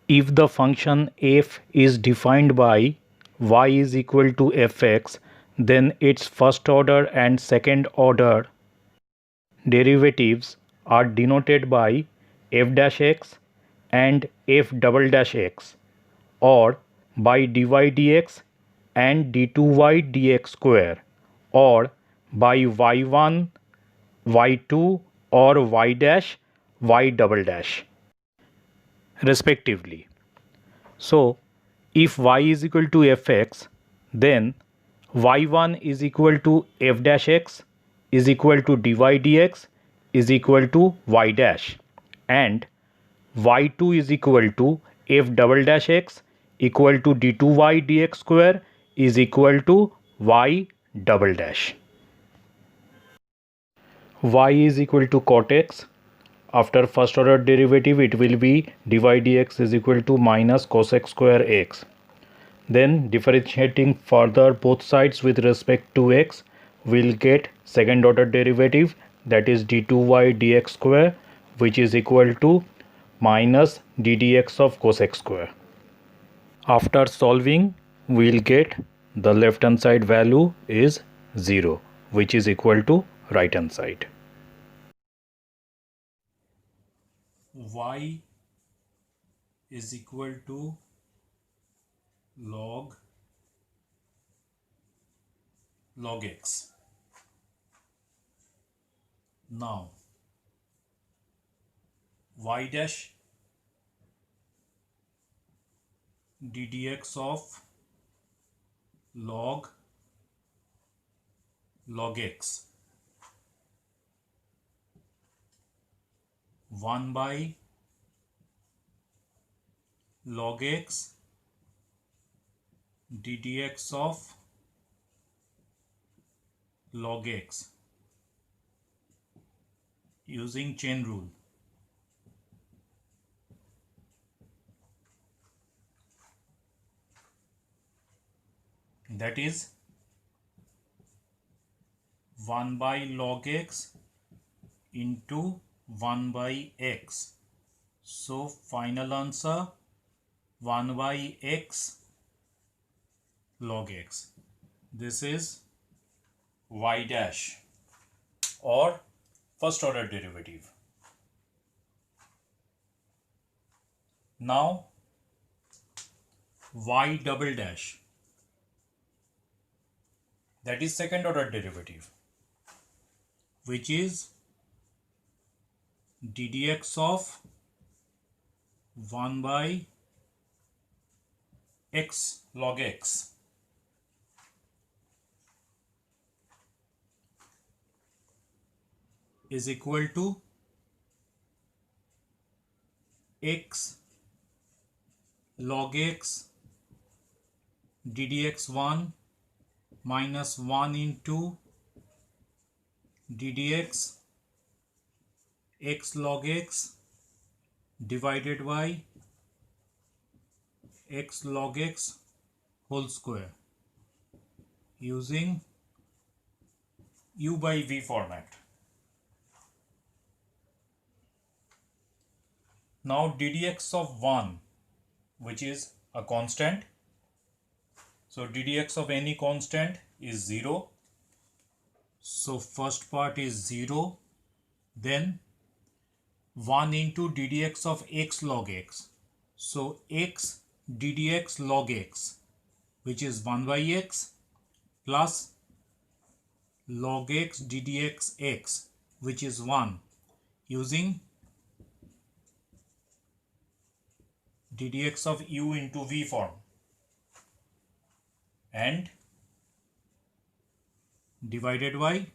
If the function f is defined by y is equal to fx, then its first order and second order derivatives are denoted by f dash x and f double dash x, or by dy dx and d2y dx square, or by y1 y2 or y dash y double dash respectively. So if y is equal to fx, then y1 is equal to f dash x is equal to dy dx is equal to y dash, and y2 is equal to f double dash x equal to d2y dx square is equal to y double dash. Y is equal to cot x. After first order derivative, it will be dy dx is equal to minus cos x square x. Then differentiating further both sides with respect to x, we'll get second order derivative, that is d2y dx square, which is equal to minus d dx of cos x square. After solving, we'll get the left hand side value is 0, which is equal to right hand side. Y is equal to log x. Now y dash d dx of log x 1 by log x d dx of log x using chain rule. That is 1 by log x into 1 by x. So final answer 1 by x log x. This is y dash or first order derivative. Now y double dash, that is second order derivative, which is d dx of 1 by x log x is equal to x log x d dx1 minus 1 into d dx x log x divided by x log x whole square using u by v format. Now d dx of 1, which is a constant, so d dx of any constant is 0. So first part is 0, then 1 into d dx of x log x. So x d dx log x, which is 1 by x, plus log x d dx x, which is 1, using d dx of u into v form, and divided by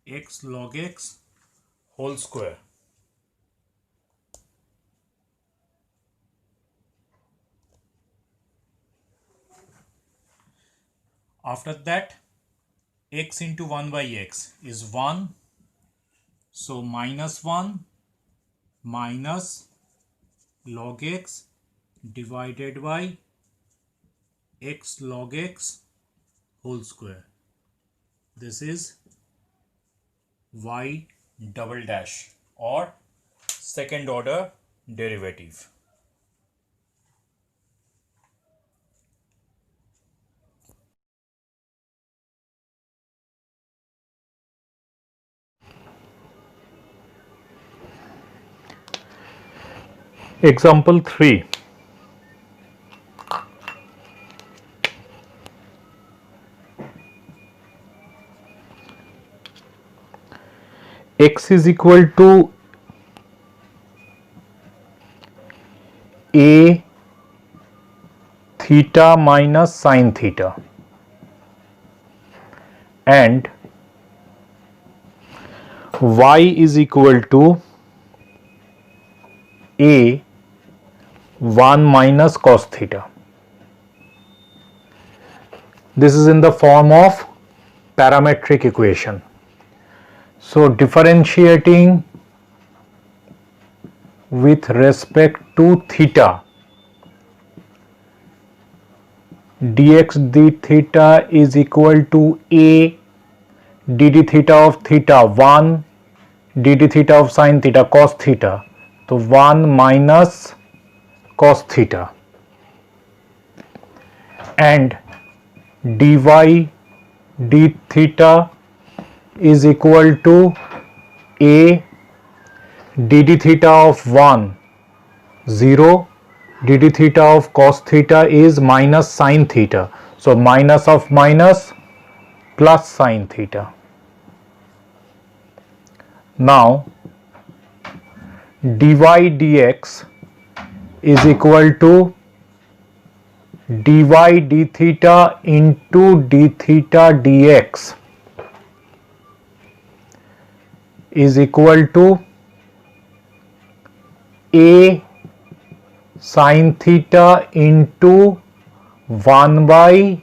x log x whole square. After that, x into 1 by x is 1, so minus 1 minus log x divided by x log x whole square. This is y double dash or second order derivative. Example 3. X is equal to a theta minus sine theta and y is equal to a 1 minus cos theta. This is in the form of parametric equation. So differentiating with respect to theta, dx d theta is equal to a dd theta of theta 1 dd theta of sine theta cos theta, so 1 minus cos theta, and dy d theta is equal to a dd theta of 1 0 dd theta of cos theta is minus sine theta, so minus of minus plus sine theta. Now dy dx is equal to dy d theta into d theta dx is equal to a sine theta into 1 by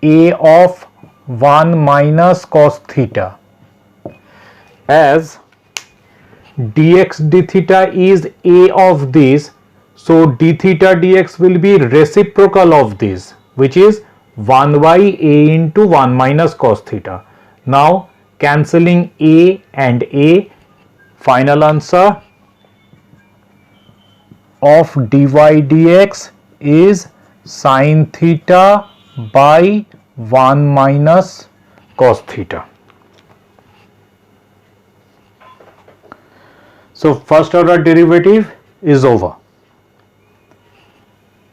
a of 1 minus cos theta, as dx d theta is a of this, so d theta dx will be reciprocal of this, which is 1 by a into 1 minus cos theta. Now cancelling a and a, final answer of dy dx is sine theta by 1 minus cos theta. So first order derivative is over.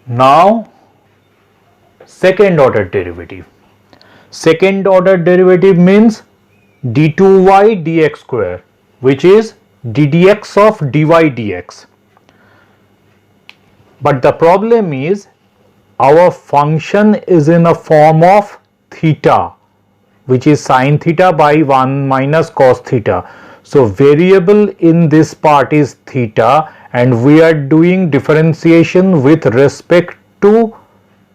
Now second order derivative. Second order derivative means d2y dx square, which is ddx of dy dx. But the problem is our function is in a form of theta, which is sine theta by 1 minus cos theta. So variable in this part is theta, and we are doing differentiation with respect to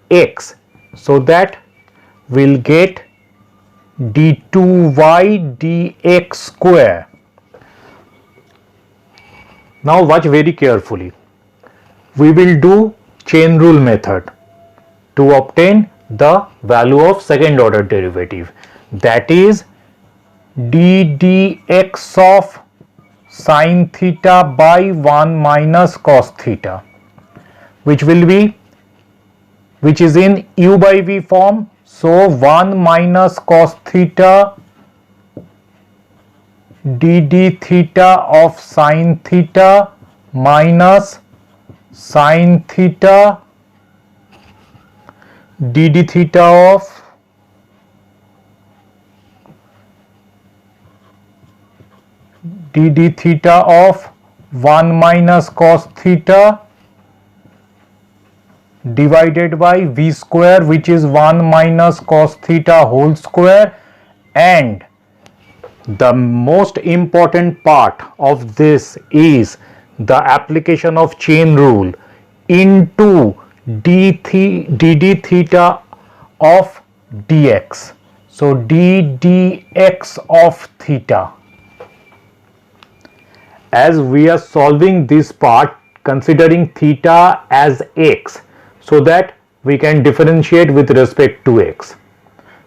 x, so that we'll get d2y dx square. Now watch very carefully. We will do chain rule method to obtain the value of second order derivative, that is d dx of sine theta by 1 minus cos theta, which is in u by v form. So 1 minus cos theta dd theta of sine theta minus sine theta dd theta of dd theta of 1 minus cos theta divided by v square, which is 1 minus cos theta whole square, and the most important part of this is the application of chain rule into dd theta of dx. So d dx of theta. As we are solving this part considering theta as x, so that we can differentiate with respect to x.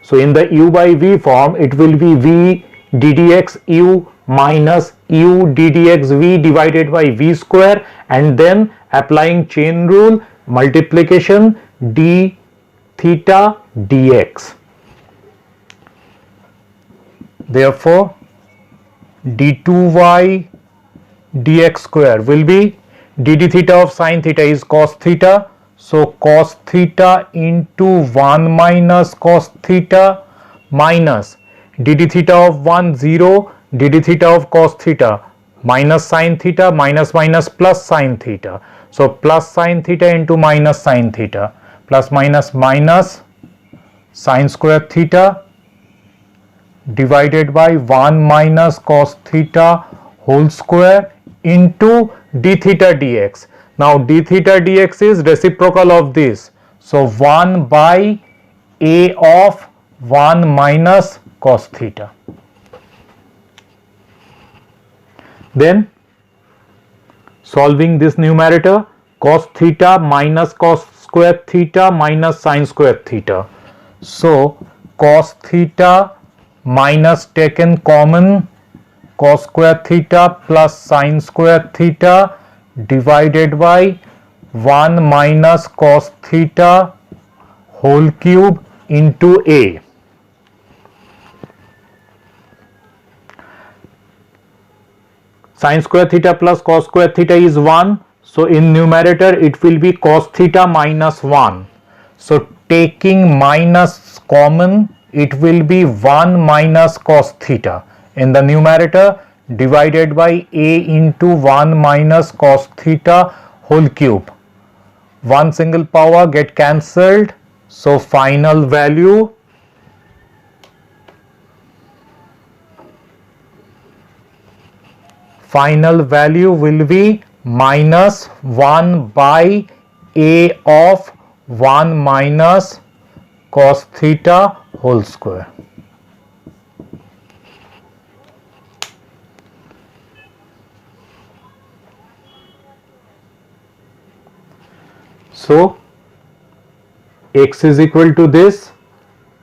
So in the u by v form, it will be v ddx u minus u d dx v divided by v square, and then applying chain rule, multiplication d theta dx. Therefore d2y dx square will be d d theta of sine theta is cos theta, so cos theta into 1 minus cos theta minus d d theta of 1 0, d d theta of cos theta minus sine theta, minus minus plus sine theta, so plus sine theta into minus sine theta, plus minus minus sine square theta divided by 1 minus cos theta whole square into d theta dx. Now d theta dx is reciprocal of this, so 1 by a of 1 minus cos theta. Then solving this numerator, cos theta minus cos square theta minus sine square theta, so cos theta minus taken common cos square theta plus sine square theta divided by 1 minus cos theta whole cube into a. Sine square theta plus cos square theta is 1, so in numerator it will be cos theta minus 1. So taking minus common, it will be 1 minus cos theta in the numerator divided by a into 1 minus cos theta whole cube. One single power get cancelled, so final value will be minus 1 by a of 1 minus cos theta whole square. So x is equal to this,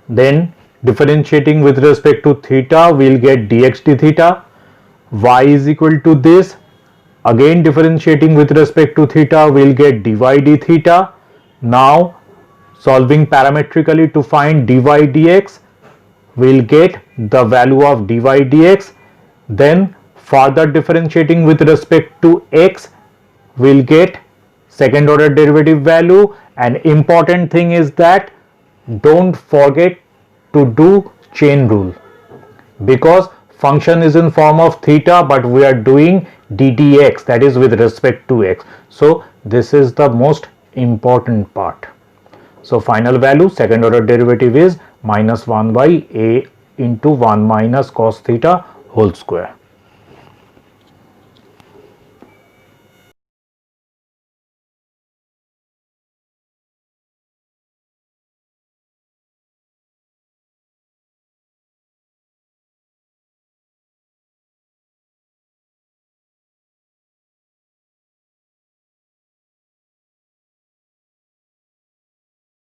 then differentiating with respect to theta we'll get dx d theta, y is equal to this, again differentiating with respect to theta we'll get dy d theta. Now solving parametrically to find dy dx, we'll get the value of dy dx, then further differentiating with respect to x we'll get second order derivative value. And important thing is that don't forget to do chain rule, because function is in form of theta but we are doing d dx, that is with respect to x, so this is the most important part. So final value second order derivative is minus 1 by a into 1 minus cos theta whole square.